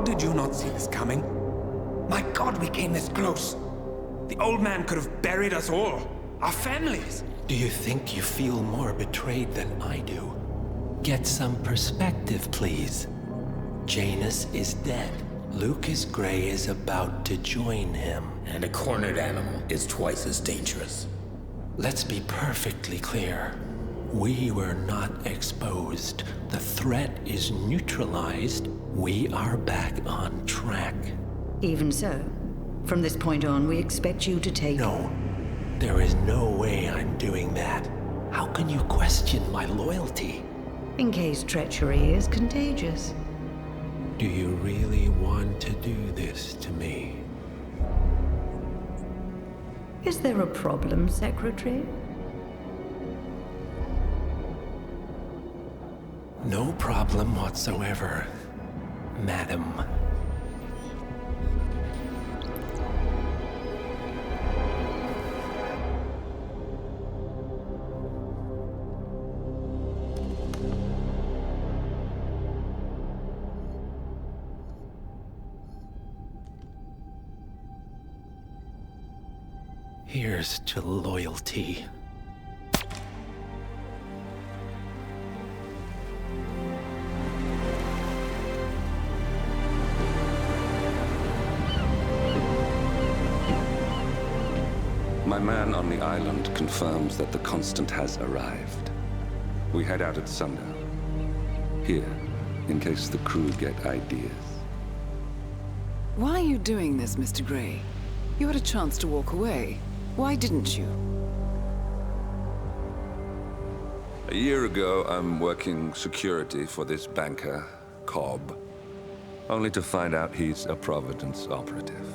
did you not see this coming? My God, we came this close. The old man could have buried us all. Our families. Do you think you feel more betrayed than I do? Get some perspective, please. Janus is dead. Lucas Gray is about to join him. And a cornered animal is twice as dangerous. Let's be perfectly clear. We were not exposed. The threat is neutralized. We are back on track. Even so, from this point on, we expect you to take... No, there is no way I'm doing that. How can you question my loyalty? In case treachery is contagious. Do you really want to do this to me? Is there a problem, Secretary? No problem whatsoever, Madam. Here's to loyalty. My man on the island confirms that the Constant has arrived. We head out at sundown. Here, in case the crew get ideas. Why are you doing this, Mr. Gray? You had a chance to walk away. Why didn't you? A year ago, I'm working security for this banker, Cobb, only to find out he's a Providence operative.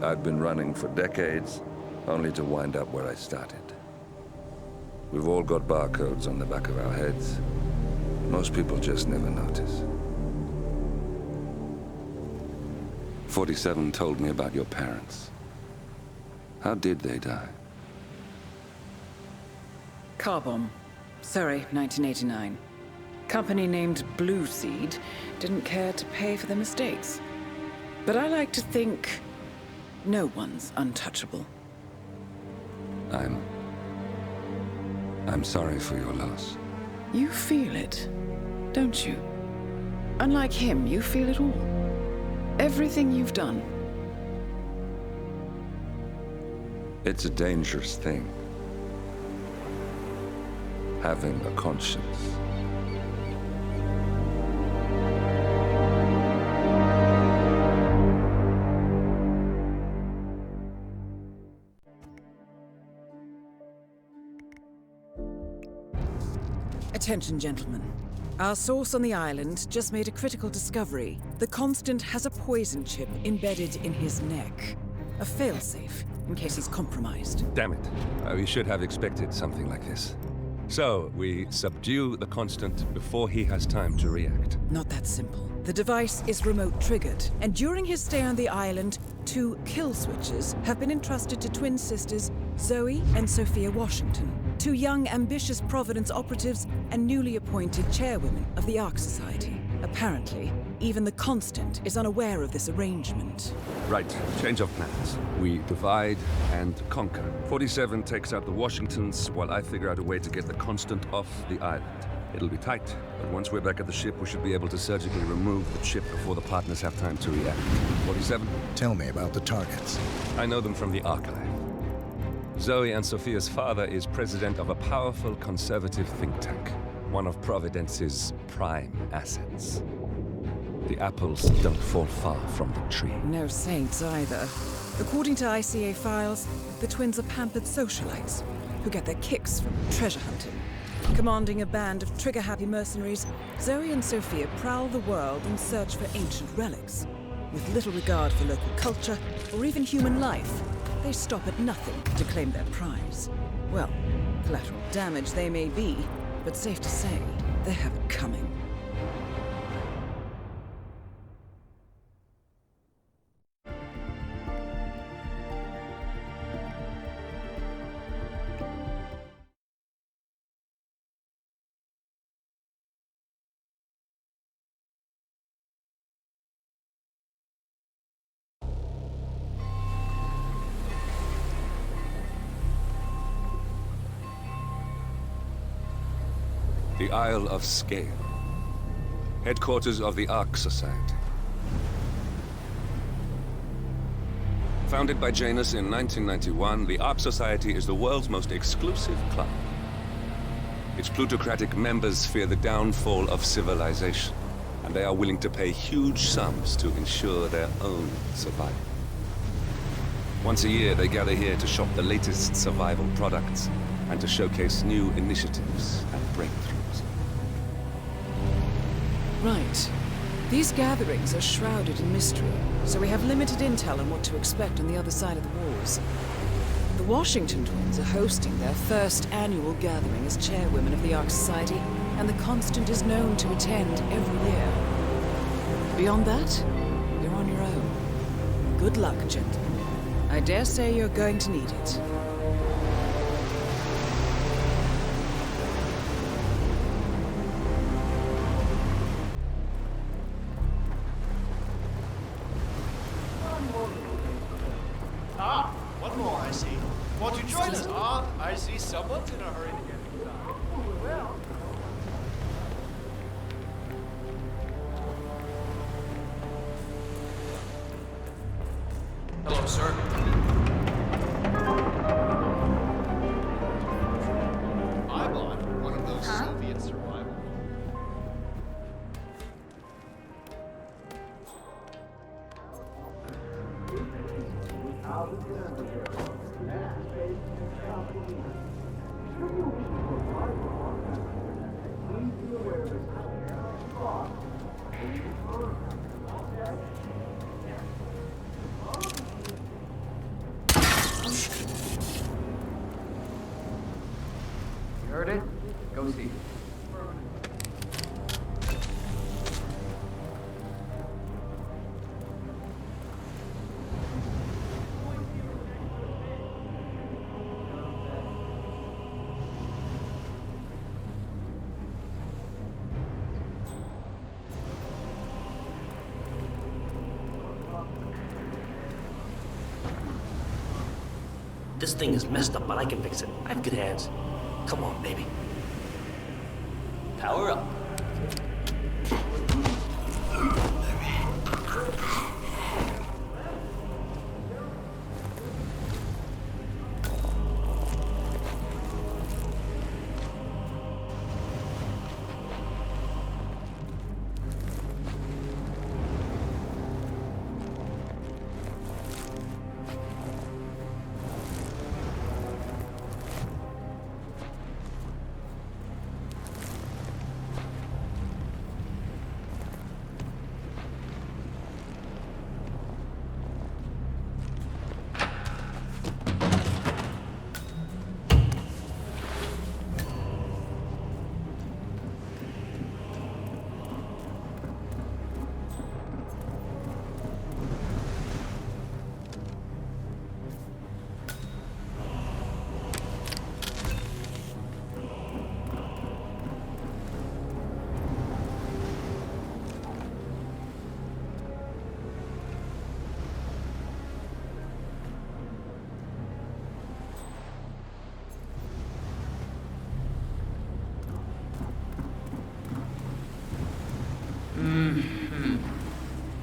I'd been running for decades, only to wind up where I started. We've all got barcodes on the back of our heads. Most people just never notice. 47 told me about your parents. How did they die? Car bomb. Surrey, 1989. Company named Blue Seed didn't care to pay for their mistakes. But I like to think no one's untouchable. I'm sorry for your loss. You feel it, don't you? Unlike him, you feel it all. Everything you've done. It's a dangerous thing. Having a conscience. Attention, gentlemen. Our source on the island just made a critical discovery. The Constant has a poison chip embedded in his neck. A failsafe, in case he's compromised. Damn it. We should have expected something like this. So, we subdue the Constant before he has time to react. Not that simple. The device is remote triggered, and during his stay on the island, 2 kill switches have been entrusted to twin sisters Zoe and Sophia Washington, 2 young, ambitious Providence operatives and newly appointed chairwomen of the Ark Society. Apparently, even the Constant is unaware of this arrangement. Right, change of plans. We divide and conquer. 47 takes out the Washingtons, while I figure out a way to get the Constant off the island. It'll be tight, but once we're back at the ship, we should be able to surgically remove the chip before the partners have time to react. 47? Tell me about the targets. I know them from the archive. Zoe and Sophia's father is president of a powerful conservative think tank, one of Providence's prime assets. The apples don't fall far from the tree. No saints either. According to ICA files, the twins are pampered socialites who get their kicks from treasure hunting. Commanding a band of trigger-happy mercenaries, Zoe and Sophia prowl the world in search for ancient relics. With little regard for local culture or even human life, they stop at nothing to claim their prize. Well, collateral damage they may be, but safe to say, they have it coming. the Isle of Sgail, headquarters of the Ark Society. Founded by Janus in 1991, the Ark Society is the world's most exclusive club. Its plutocratic members fear the downfall of civilization, and they are willing to pay huge sums to ensure their own survival. Once a year, they gather here to shop the latest survival products and to showcase new initiatives and breakthroughs. Right. These gatherings are shrouded in mystery, so we have limited intel on what to expect on the other side of the walls. The Washington twins are hosting their first annual gathering as chairwomen of the Ark Society, and the Constant is known to attend every year. Beyond that, you're on your own. Good luck, gentlemen. I dare say you're going to need it. One more, I see. Won't you join us? I see someone's in a hurry to get inside. Well. Hello, sir. I'm on one of those Soviet survival. You heard it? Go see. This thing is messed up, but I can fix it. I have good hands. Come on, baby. Power up.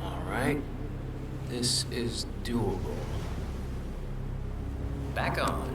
Alright. This is doable. Back on.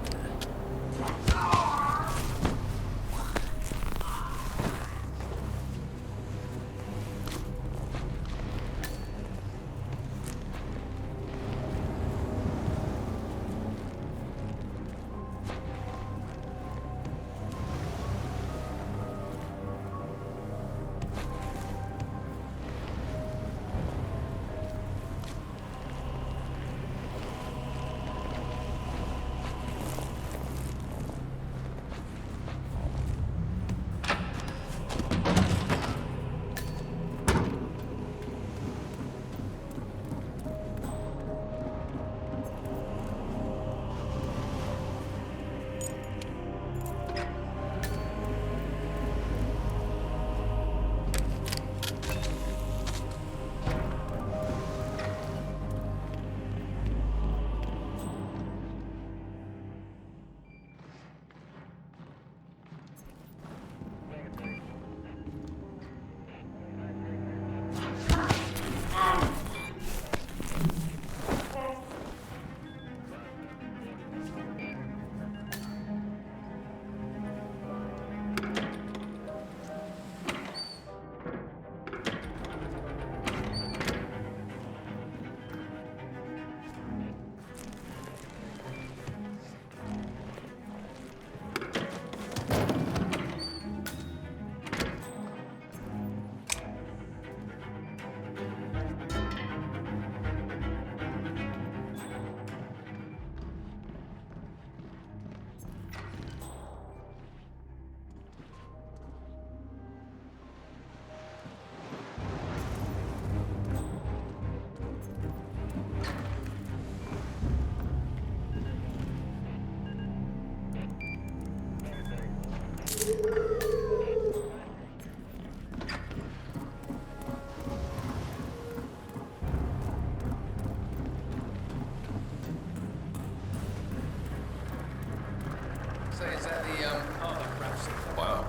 Wow.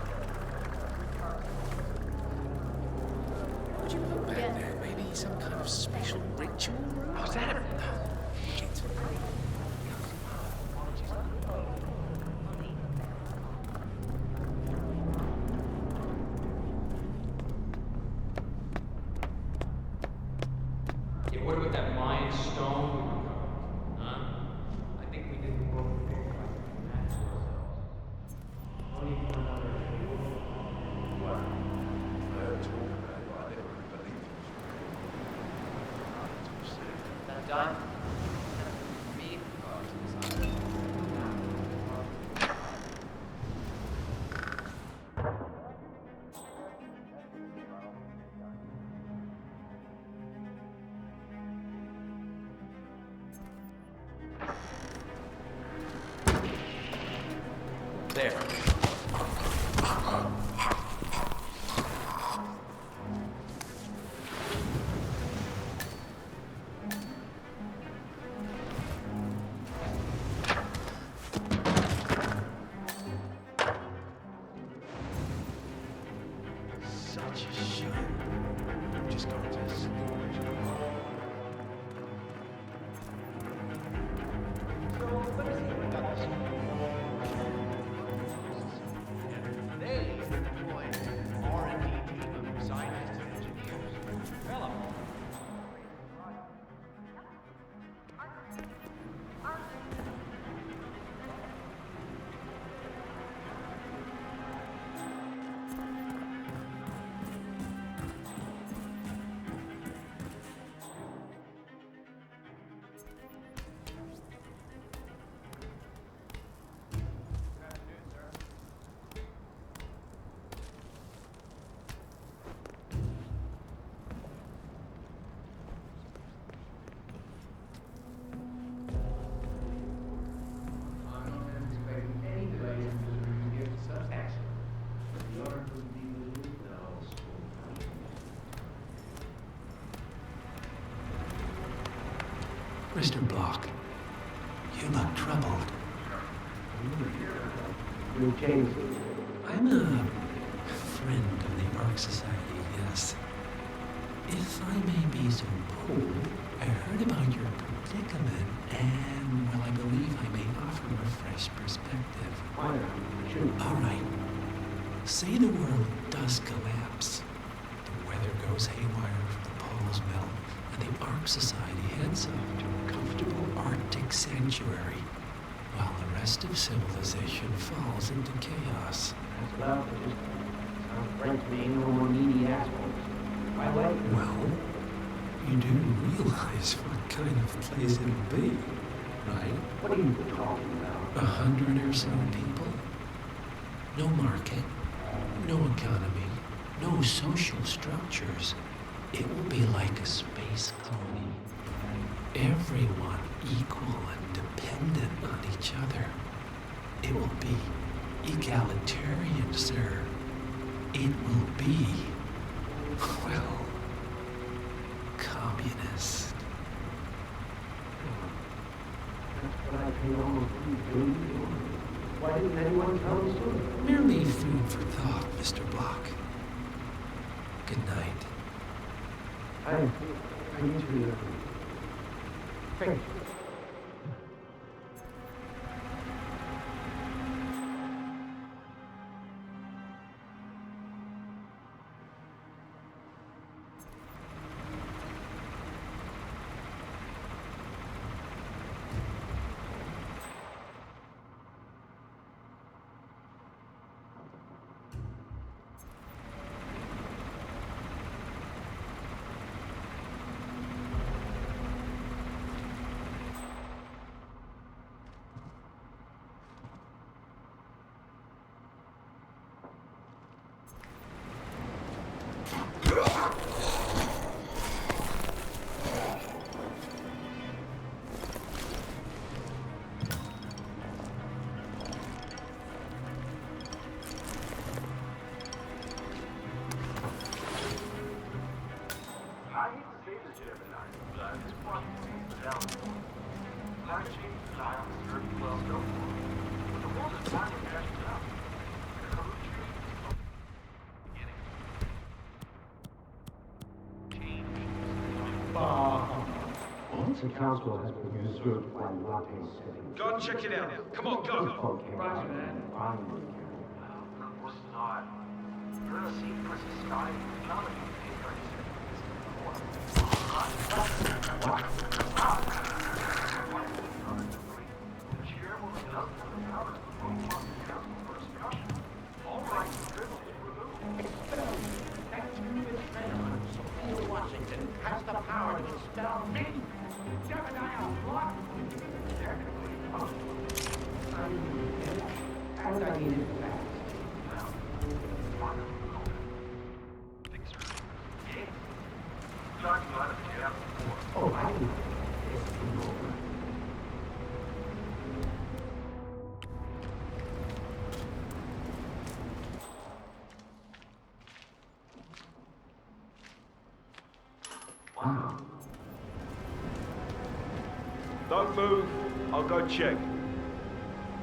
Would you put back there? Maybe some kind of special ritual? How's that? Shit. Yeah, what about that Mayan stone we recovered? Huh? I think we did the work of big match ourselves. Only for another. What? That done? Me? There. Such a shame. I'm just going to sleep. They employ R&D team of scientists and engineers. Develop. Mr. Block, you look troubled. I'm a friend of the Ark Society, yes. If I may be so bold, I heard about your predicament, and, well, I believe I may offer a fresh perspective. All right. Say the world does collapse. The weather goes haywire, the poles melt, and the Ark Society heads off to a comfortable Arctic sanctuary, while the rest of civilization falls into chaos. Sounds right to me, no more needy assholes. Well, you do realize what kind of place it'll be, right? What are you talking about? 100 or so people. No market, no economy, no social structures. It will be like a space colony. Everyone equal and dependent on each other. It will be egalitarian, sir. It will be, well, communist. That's what I paid almost $2 billion. Why didn't anyone tell me sooner? Merely food for thought, Mr. Block. Good night. I need to... Thank you. Climate change denial is very well known for. But the world is finally catching up. The council has been usurped by Lattes. Go and check it out. Come on, go. Roger that. Washington has the power to expel me. Gemini block. And I need it fast. Oh, I need Don't move. I'll go check.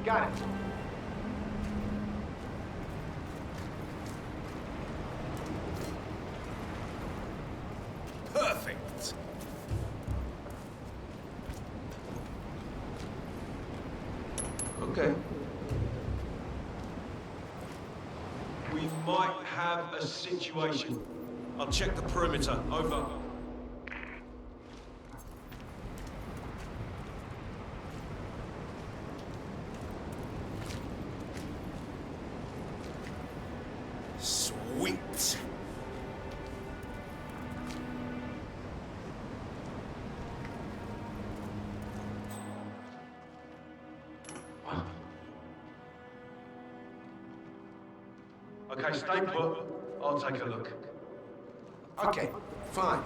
Got it. Perfect. Okay. We might have a situation. I'll check the perimeter. Over. Sweet. Okay, stay put. I'll take a look. Okay, fine.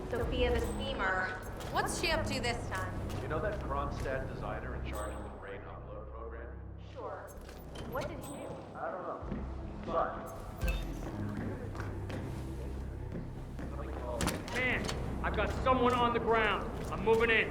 Sophia the Schemer. What's she up to this time? You know that Kronstadt designer in charge of the brain upload program? Sure. What did he do? I don't know. But Man, I've got someone on the ground. I'm moving in.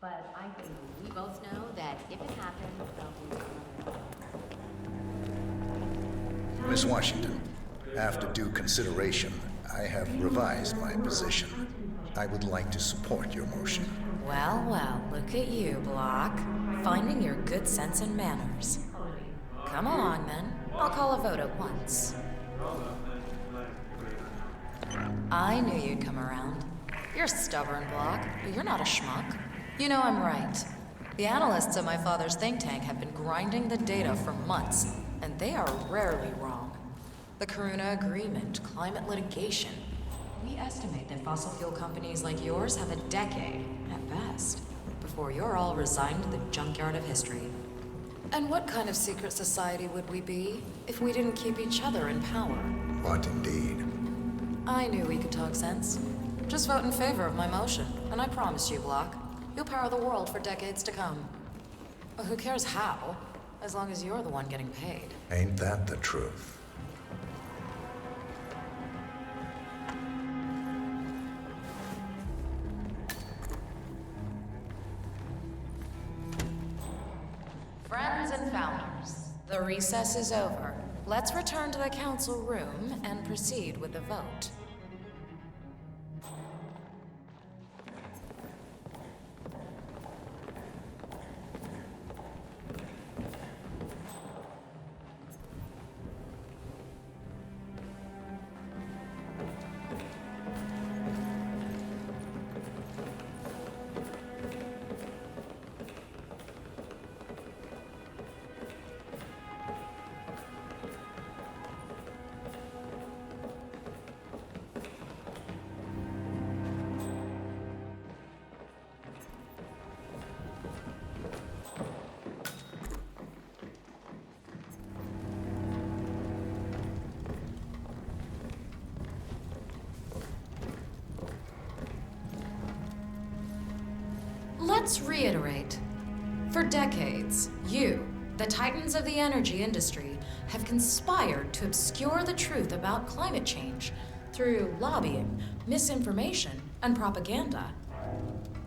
But I think we both know that if it happens, Miss Washington, after due consideration, I have revised my position. I would like to support your motion. Well, well, look at you, Block. Finding your good sense and manners. Come along, then. I'll call a vote at once. I knew you'd come around. You're stubborn, Block, but you're not a schmuck. You know I'm right. The analysts at my father's think tank have been grinding the data for months, and they are rarely wrong. The Karuna Agreement, climate litigation. We estimate that fossil fuel companies like yours have a decade, at best, before you're all resigned to the junkyard of history. And what kind of secret society would we be if we didn't keep each other in power? What indeed? I knew we could talk sense. Just vote in favor of my motion, and I promise you, Block, you'll power the world for decades to come. Well, who cares how? As long as you're the one getting paid. Ain't that the truth? Friends and founders, the recess is over. Let's return to the council room and proceed with the vote. Let's reiterate. For decades, you, the titans of the energy industry, have conspired to obscure the truth about climate change through lobbying, misinformation, and propaganda.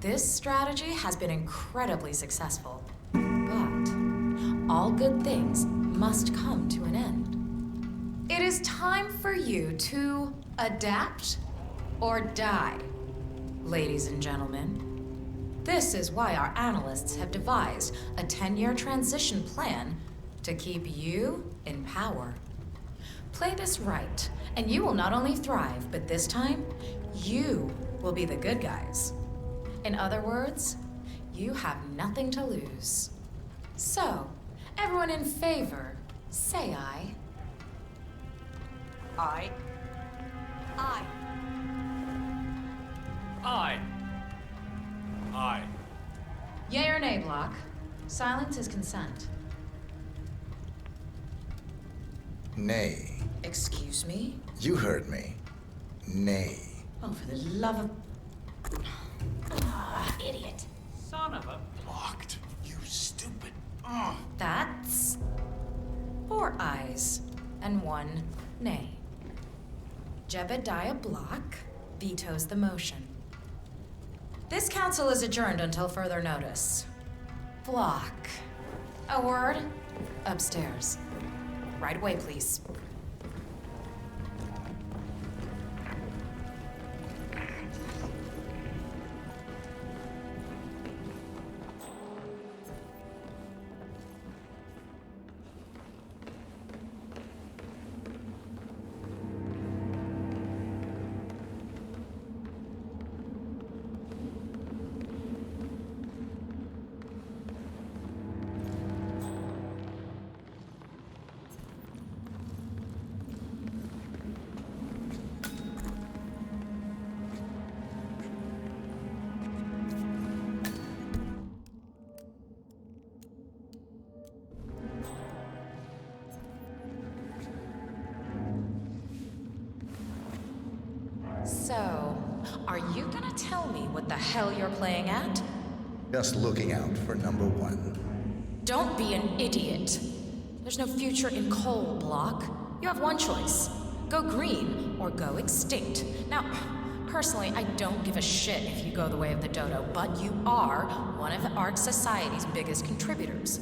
This strategy has been incredibly successful, but all good things must come to an end. It is time for you to adapt or die, ladies and gentlemen. This is why our analysts have devised a 10-year transition plan to keep you in power. Play this right, and you will not only thrive, but this time, you will be the good guys. In other words, you have nothing to lose. So, everyone in favor, say aye. Aye. Aye. Aye. Aye. Yea or nay, Block? Silence is consent. Nay. Excuse me? You heard me. Nay. Oh, for the love of... Idiot. Son of a... Blocked. You stupid. That's 4 ayes and 1 nay. Jebediah Block vetoes the motion. This council is adjourned until further notice. Block. A word? Upstairs. Right away, please. So, are you gonna tell me what the hell you're playing at? Just looking out for number 1. Don't be an idiot. There's no future in coal, Block. You have one choice. Go green or go extinct. Now, personally, I don't give a shit if you go the way of the dodo, but you are one of the Ark Society's biggest contributors.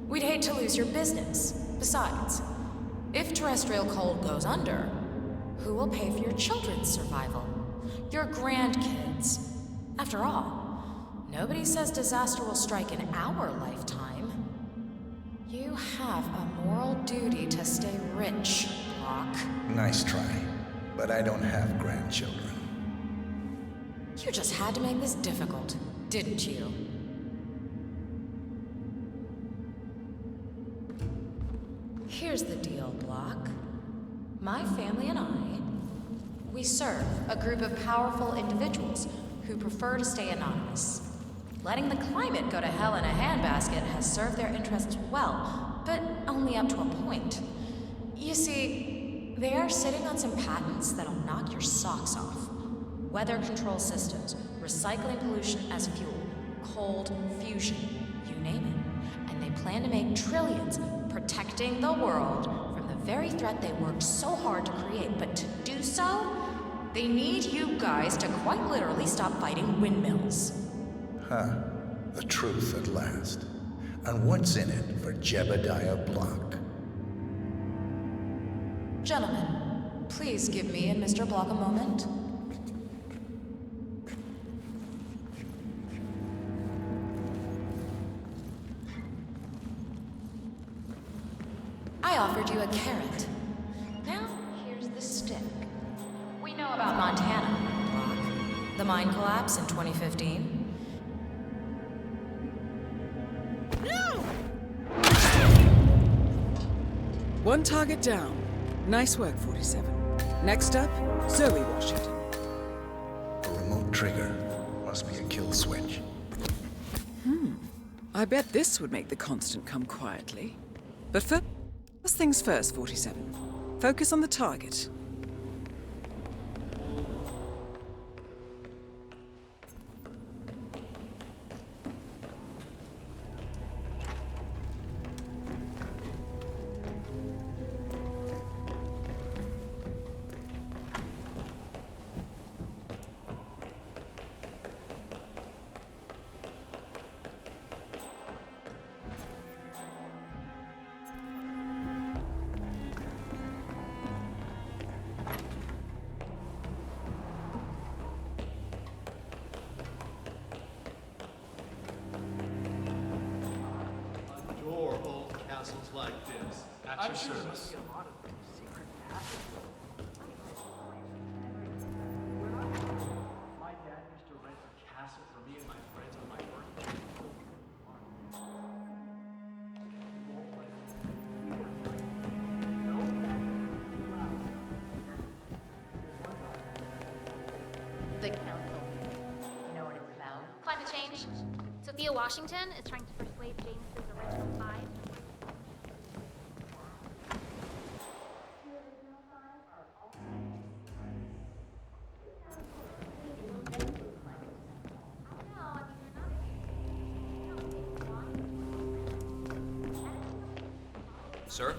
We'd hate to lose your business. Besides, if terrestrial coal goes under, who will pay for your children's survival? Your grandkids. After all, nobody says disaster will strike in our lifetime. You have a moral duty to stay rich, Block. Nice try, but I don't have grandchildren. You just had to make this difficult, didn't you? Here's the deal, Block. My family and I, we serve a group of powerful individuals who prefer to stay anonymous. Letting the climate go to hell in a handbasket has served their interests well, but only up to a point. You see, they are sitting on some patents that'll knock your socks off. Weather control systems, recycling pollution as fuel, cold fusion, you name it. plan to make trillions, protecting the world from the very threat they worked so hard to create. But to do so, they need you guys to quite literally stop fighting windmills. Huh. The truth at last. And what's in it for Jebediah Block? Gentlemen, please give me and Mr. Block a moment. I offered you a carrot. Now, here's the stick. We know about Montana, Block. The mine collapse in 2015. One target down. Nice work, 47. Next up, Zoe Washington. A remote trigger. Must be a kill switch. I bet this would make the Constant come quietly. But first things first, 47. Focus on the target. Castles like this. At your service. My dad used to rent a castle for me and my friends on my birthday. The council. You know what it's about? Climate change. Sophia Washington is trying to persuade James's original five. Sir?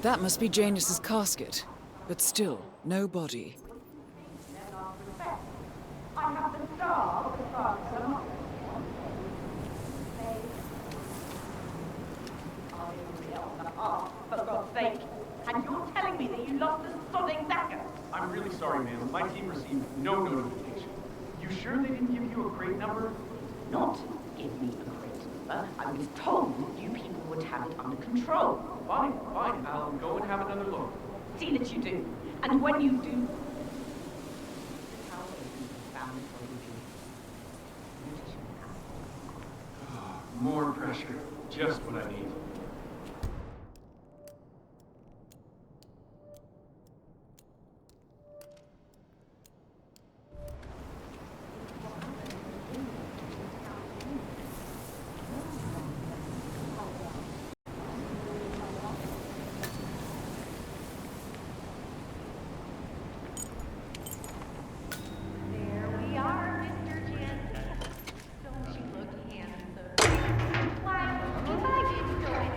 That must be Janus's casket. But still, no body. I have the star of the Father. For God's sake. And you're telling me that you lost the sodding dagger? I'm really sorry, ma'am. My team received no notification. You sure they didn't give you a crate number? Not give me a crate number. I was told you people would have it under control. Fine, fine. I'll go and have another look. See that you do. And when you do... More pressure. Just what I need. Why, if I did join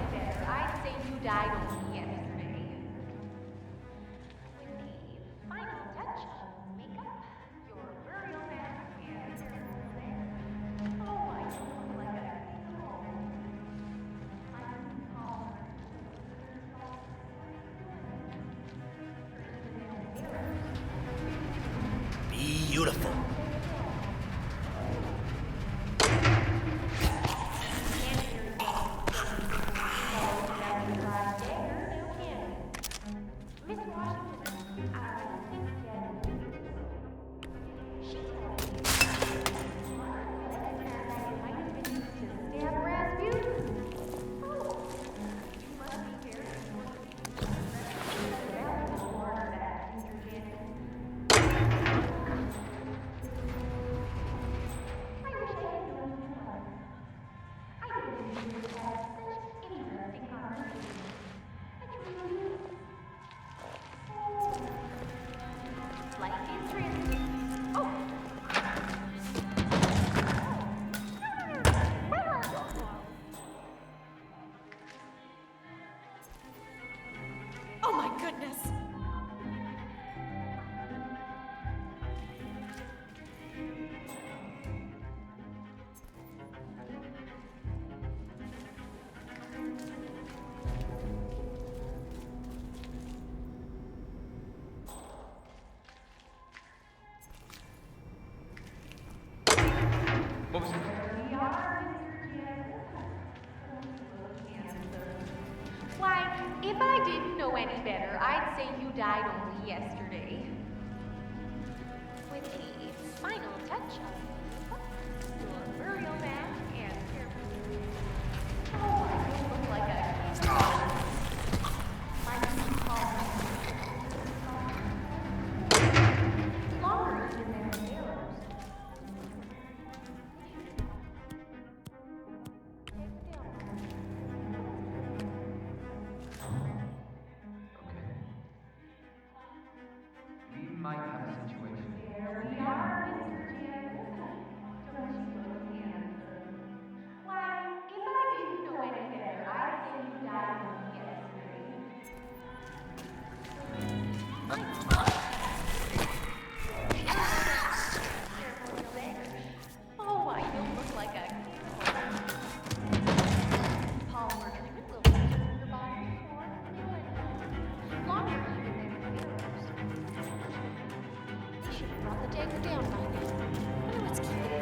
goodness! What was it? Why, if I didn't know any better, I'd say you died only yesterday. With the final touch of your burial mat and your... Oh, I look like a... My name is Paul. Longer than their heroes. We might have a situation. We are, Mr. J. Don't you look handsome? Why, if I didn't know any better, I'd say you died only yesterday. Oh, why, you look like a polymer treatment will keep your body warm and longer even than your heroes. They should have brought the dagger down by now. I know it's keeping it.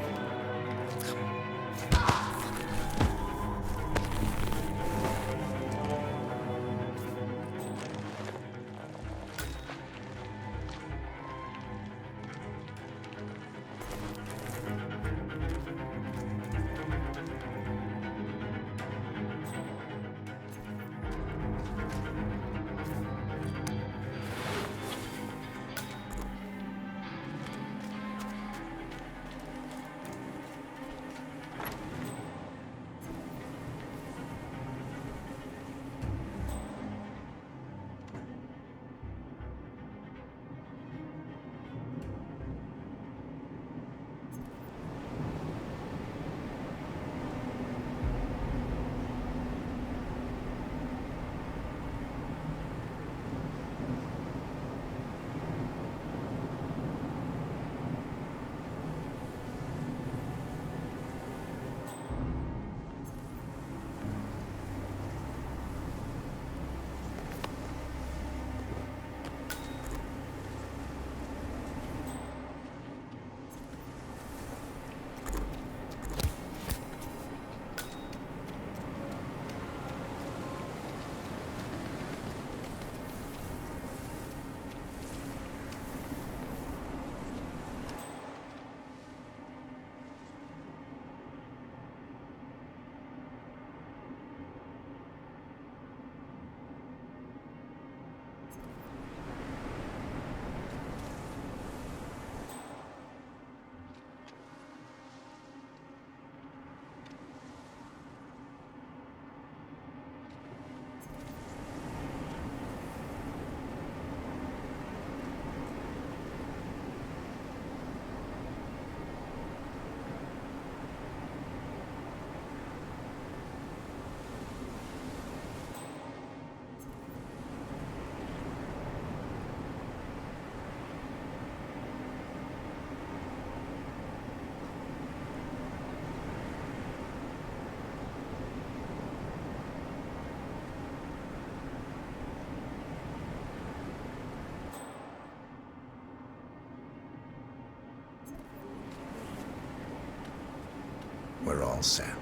We're all set.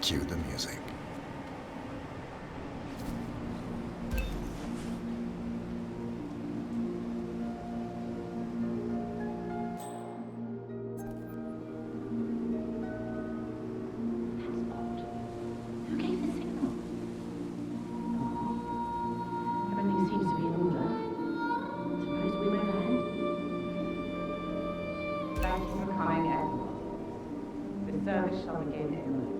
Cue the music. Who gave the signal? Everything seems to be in order. Suppose we move ahead. Thank you for coming, everyone. The service shall begin in a moment.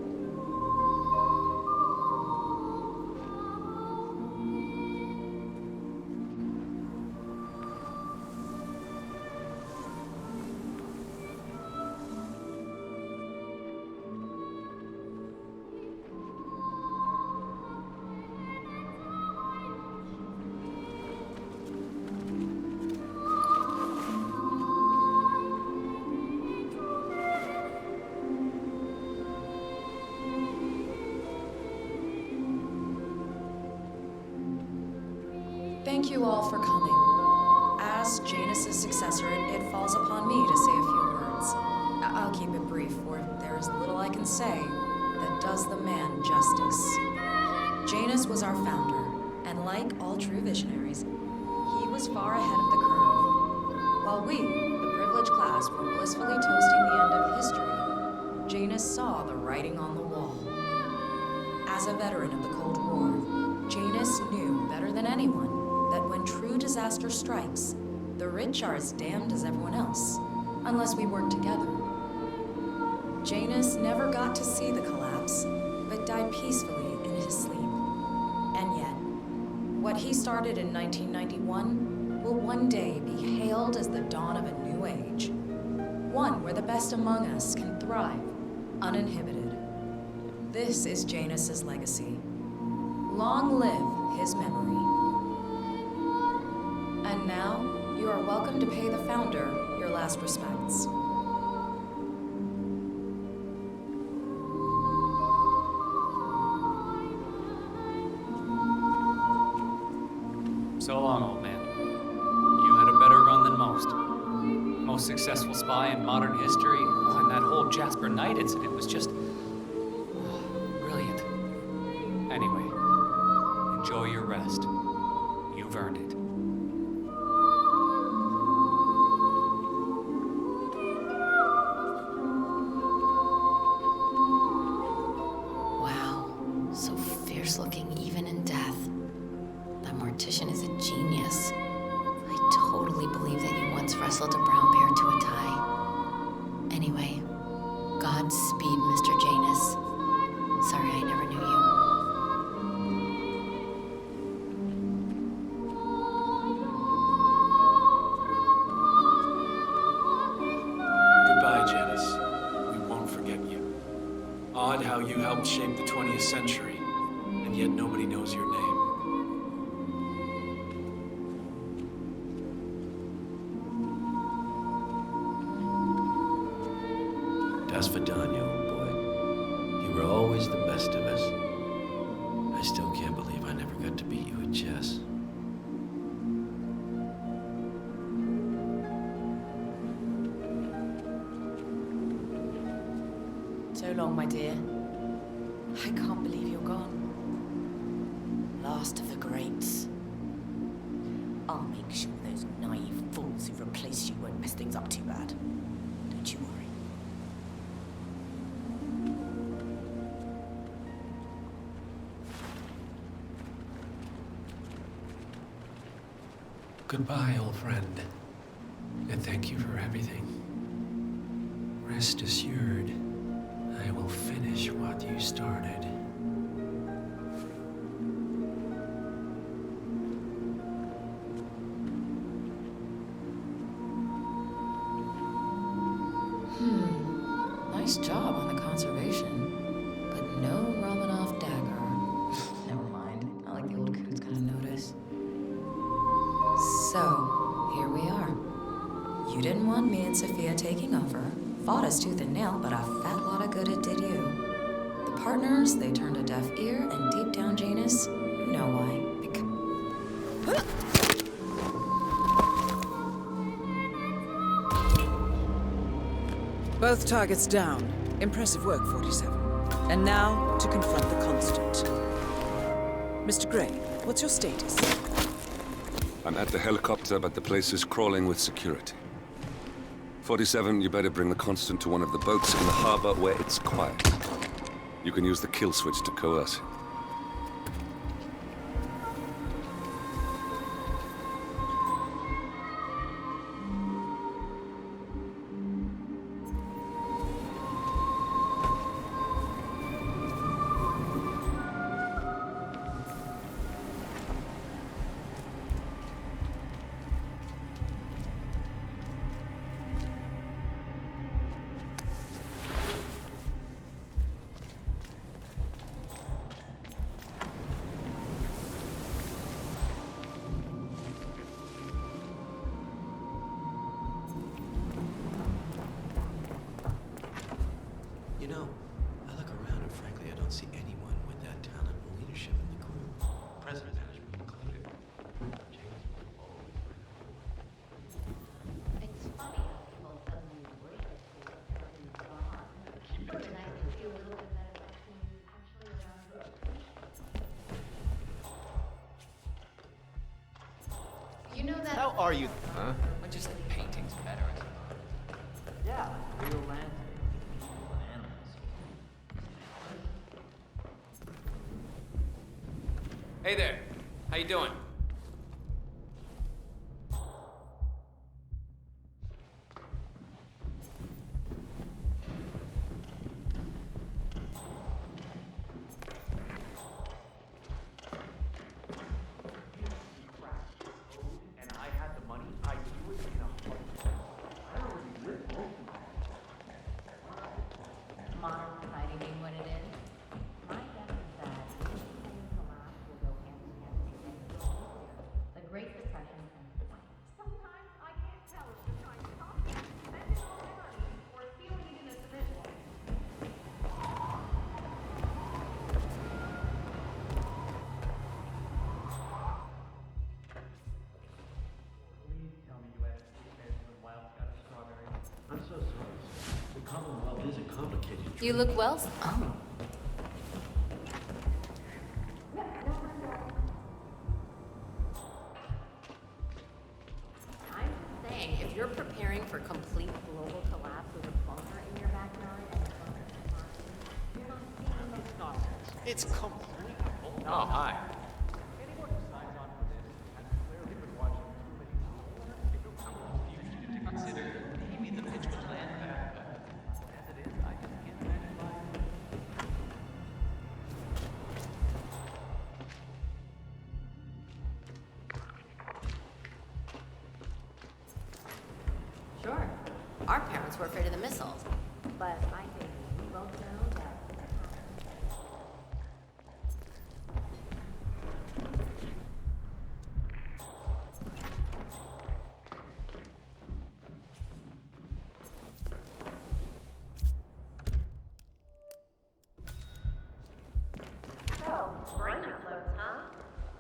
Thank you all for coming. As Janus's successor, it falls upon me to say a few words. I'll keep it brief, for there is little I can say that does the man justice. Janus was our founder, and like all true visionaries, he was far ahead of the curve. While we, the privileged class, were blissfully toasting the end of history, Janus saw the writing on the wall. As a veteran of the Cold War, Janus knew better than anyone that when true disaster strikes, the rich are as damned as everyone else, unless we work together. Janus never got to see the collapse, but died peacefully in his sleep. And yet, what he started in 1991 will one day be hailed as the dawn of a new age. One where the best among us can thrive, uninhibited. This is Janus's legacy. Long live his memory. And now, you are welcome to pay the founder your last respects. So long, old man. You had a better run than most. Most successful spy in modern history. Oh, and that whole Jasper Knight incident was just brilliant. Anyway, enjoy your rest. You've earned it. Wow, so fierce looking even in death. That mortician is a genius. I totally believe that you once wrestled a brown bear to a tie. Anyway, Godspeed, Mr. Janus. Sorry I never knew you. Goodbye, Janus. We won't forget you. Odd how you helped shape the 20th century, and yet nobody knows your name. Das Vidania, old boy. You were always the best of us. I still can't believe I never got to beat you at chess. So long, my dear. I can't believe you're gone. Last of the greats. I'll make sure those naive fools who replaced you won't mess things up too bad. Don't you worry. Goodbye, old friend. And thank you for everything. Rest assured, I will finish what you started. Nice job on the conservation, but no Romanov dagger. Never mind. Not like the old coot's gonna notice. So, here we are. You didn't want me and Sophia taking over. Fought us tooth and nail, but a fat lot of good it did you. The partners, they turned a deaf ear, and deep down, Janus, you know why. Both targets down. Impressive work, 47. And now, to confront the Constant. Mr. Gray, what's your status? I'm at the helicopter, but the place is crawling with security. 47, you better bring the Constant to one of the boats in the harbor where it's quiet. You can use the kill switch to coerce him. You know, I look around and frankly I don't see anyone with that talent and leadership in the crew. Present management included. You know that... How are you? Huh? I just like paintings better. Yeah, real land, people and animals. Hey there. How you doing? Modern society being what it is, my guess is that anything collapse will go hand in hand with the end of the war. The Great Depression and the 20s. Sometimes I can't tell if they're trying to talk to me, spending all my money, or stealing it in a cement wall. Please tell me you had when Wilds got a strawberry. I'm so sorry. The Commonwealth is a complicated tree. You look well. Oh. I'm just saying, if you're preparing for complete global collapse with a bunker in your backyard and a bunker in your mind, you're not seeing the Nonsense. It's complete bull. Oh, hi. Anyone who signs on for this has clearly been watching too many Fugitive to consider. Maybe the pitch would land back, but as it is, I just can't imagine why. Sure. Our parents were afraid of the missiles. But I think we both know that So, brainer floats, huh?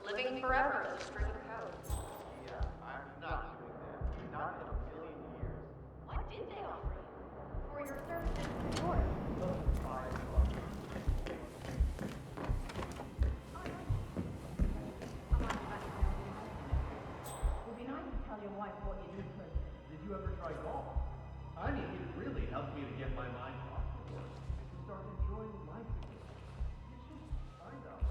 Living forever as a string of codes. Yeah, I'm not doing that. Not in a million years. What did they offer you? For your services to the Order? Would be nice to tell your wife what you do, but did you ever try golf? I mean, it really helped me to get my mind off the work and to start enjoying life again. You should find out.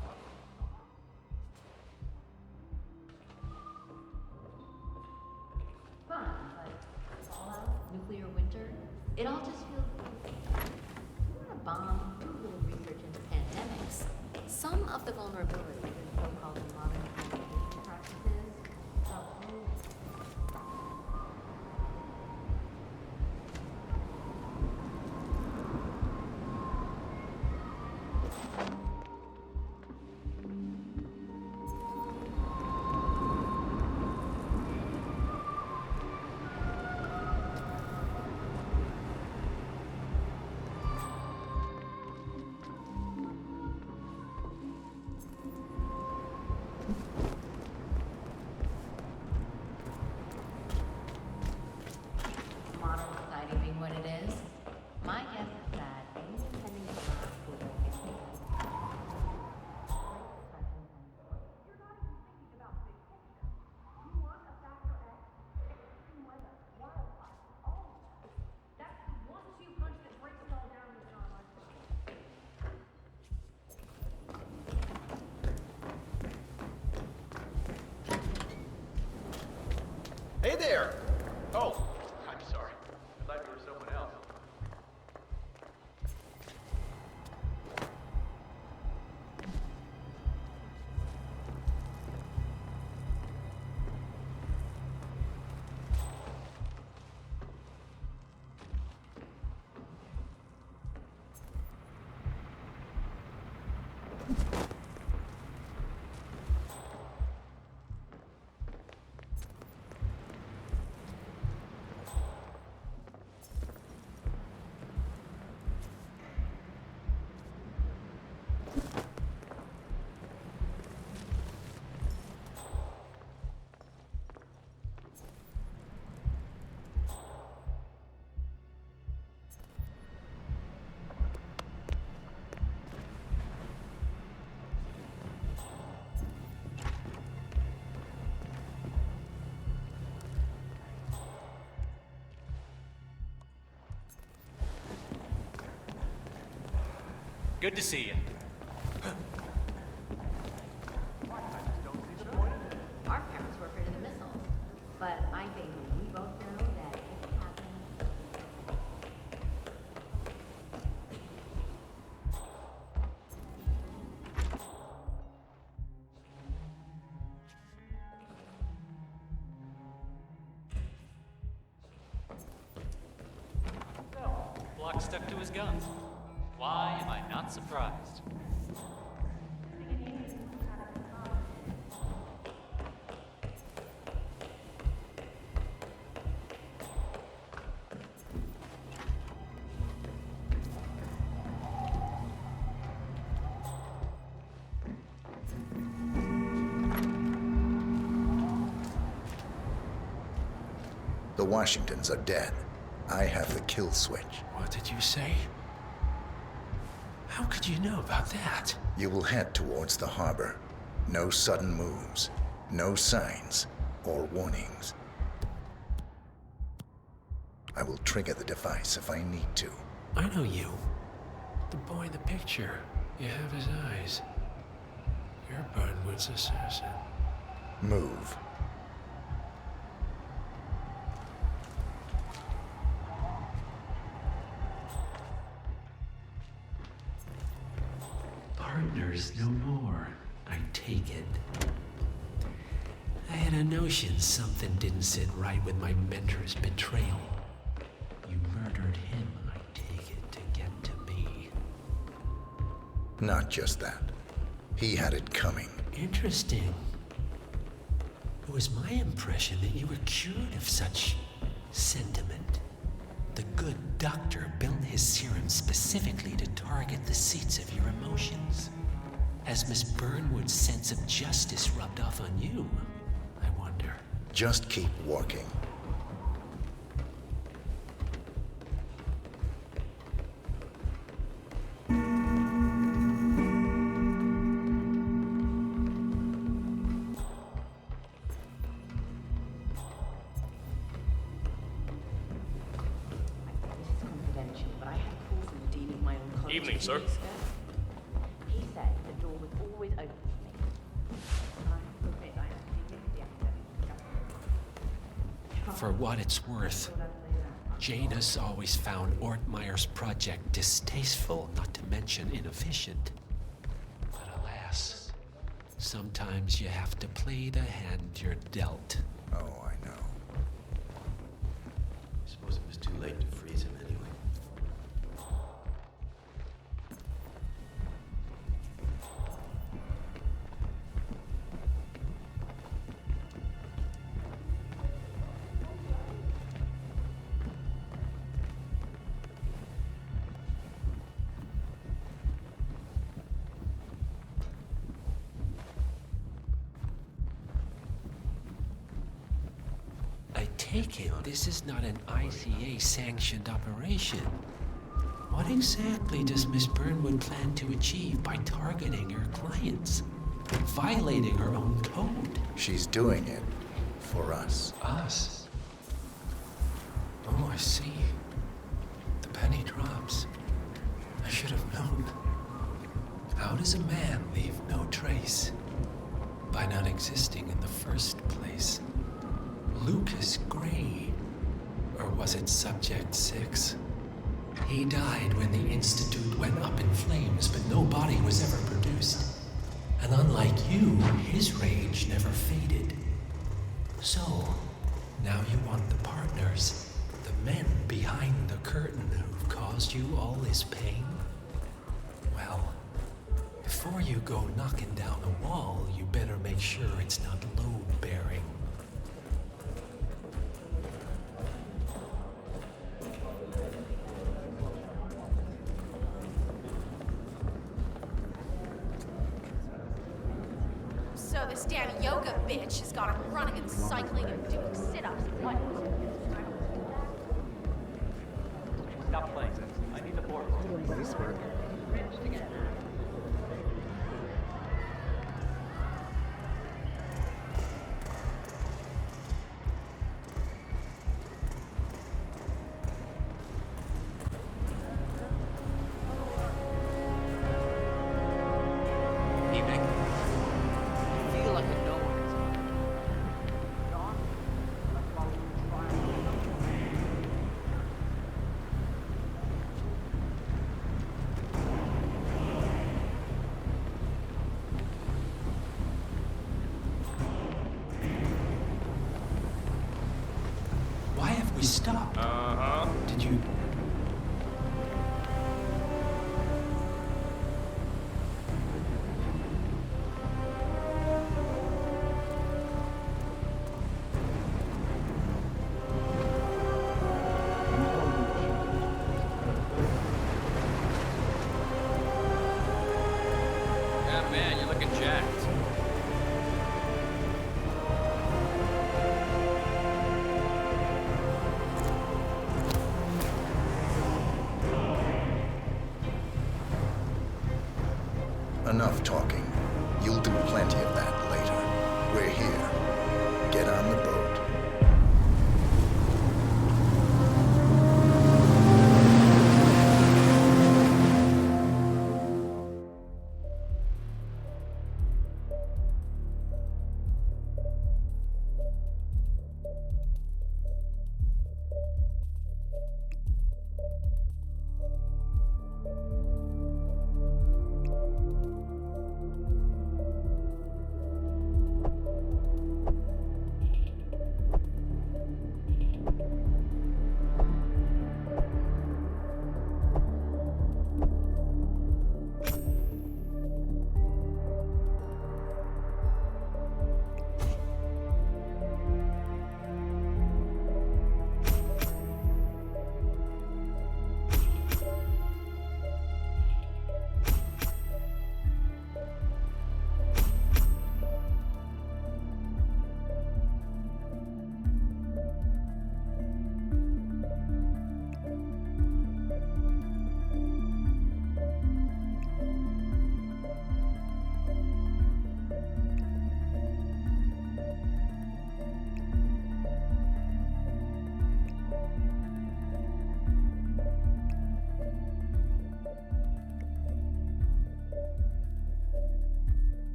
fun, but fallout, nuclear winter, it all just feels you want a bomb, do a little research into pandemics. Some of the vulnerabilities In so-called modern communication practices, modern society being what it is, my guess is that any pending collapse will go hand in hand. Good to see you. Our parents were afraid of the missiles, but I think we both know that if it happens. Block stuck to his guns. Why am I not surprised? The Washingtons are dead. I have the kill switch. What did you say? How could you know about that? You will head towards the harbor. No sudden moves, no signs or warnings. I will trigger the device if I need to. I know you. The boy in the picture. You have his eyes. You're Burnwood's assassin. Move. Partners no more, I take it. I had a notion something didn't sit right with my mentor's betrayal. You murdered him, I take it, to get to me. Not just that. He had it coming. Interesting. It was my impression that you were cured of such sentiment. The good doctor built his serum specifically to target the seats of your emotions. Has Miss Burnwood's sense of justice rubbed off on you? I wonder. Just keep walking. Evening, sir. He said the door was always open for me. I admit I have to deal with the academic. For what it's worth, Janus always found Ortmeyer's project distasteful, not to mention inefficient. But alas, sometimes you have to play the hand you're dealt. Oh, I know. I suppose it was too late to freeze him anyway. Take it, this is not an ICA-sanctioned operation. What exactly does Miss Burnwood plan to achieve by targeting her clients? Violating her own code? She's doing it for us. Us? Oh, I see. The penny drops. I should have known. How does a man leave no trace? By not existing in the first place. Lucas Gray. Or was it Subject 6? He died when the Institute went up in flames, but no body was ever produced. And unlike you, his rage never faded. So, now you want the partners, the men behind the curtain who've caused you all this pain? Well, before you go knocking down a wall, you better make sure it's not load-bearing. So this damn yoga bitch has got him running and cycling and doing sit-ups and what? Stop playing. I need the board. evening. I feel like I know what it's about. Dawn, let's follow the trial. Why have we stopped? Did you... Yeah, man, you're looking jacked. Enough talking. You'll do plenty of that later. We're here. Get on the boat.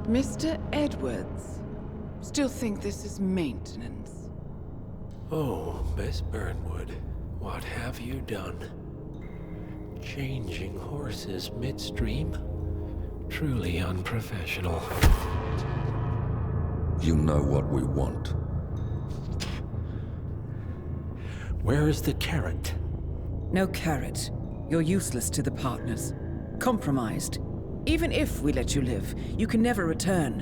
Mr. Edwards, still think this is maintenance? Oh, Miss Burnwood, what have you done? Changing horses midstream? Truly unprofessional. You know what we want. Where is the carrot? No carrot. You're useless to the partners. Compromised. Even if we let you live, you can never return.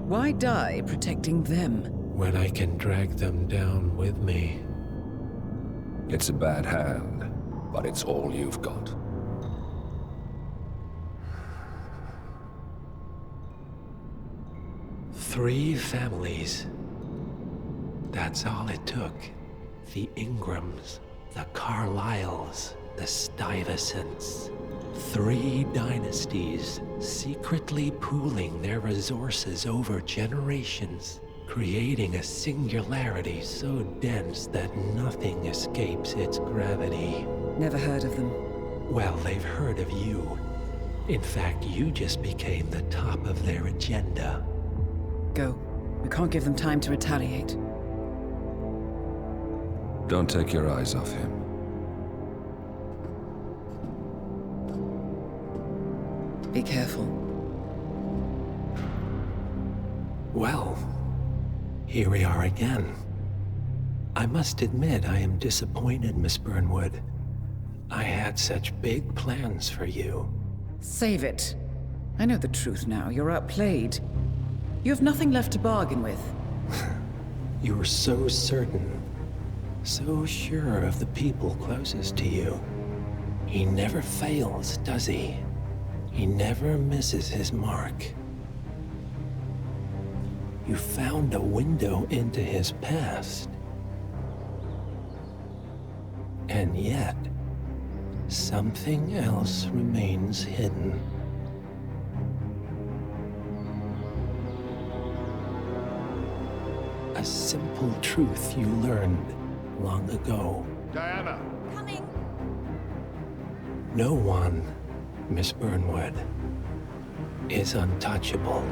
Why die protecting them? When I can drag them down with me. It's a bad hand, but it's all you've got. Three families. That's all it took. The Ingrams, the Carlyles, the Stuyvesants. 3 dynasties, secretly pooling their resources over generations, creating a singularity so dense that nothing escapes its gravity. Never heard of them. Well, they've heard of you. In fact, you just became the top of their agenda. Go. We can't give them time to retaliate. Don't take your eyes off him. Be careful. Well, here we are again. I must admit I am disappointed, Miss Burnwood. I had such big plans for you. Save it. I know the truth now. You're outplayed. You have nothing left to bargain with. You were so certain. So sure of the people closest to you. He never fails, does he? He never misses his mark. You found a window into his past. And yet, something else remains hidden. A simple truth you learned long ago. Diana! Coming! No one, Miss Burnwood, is untouchable.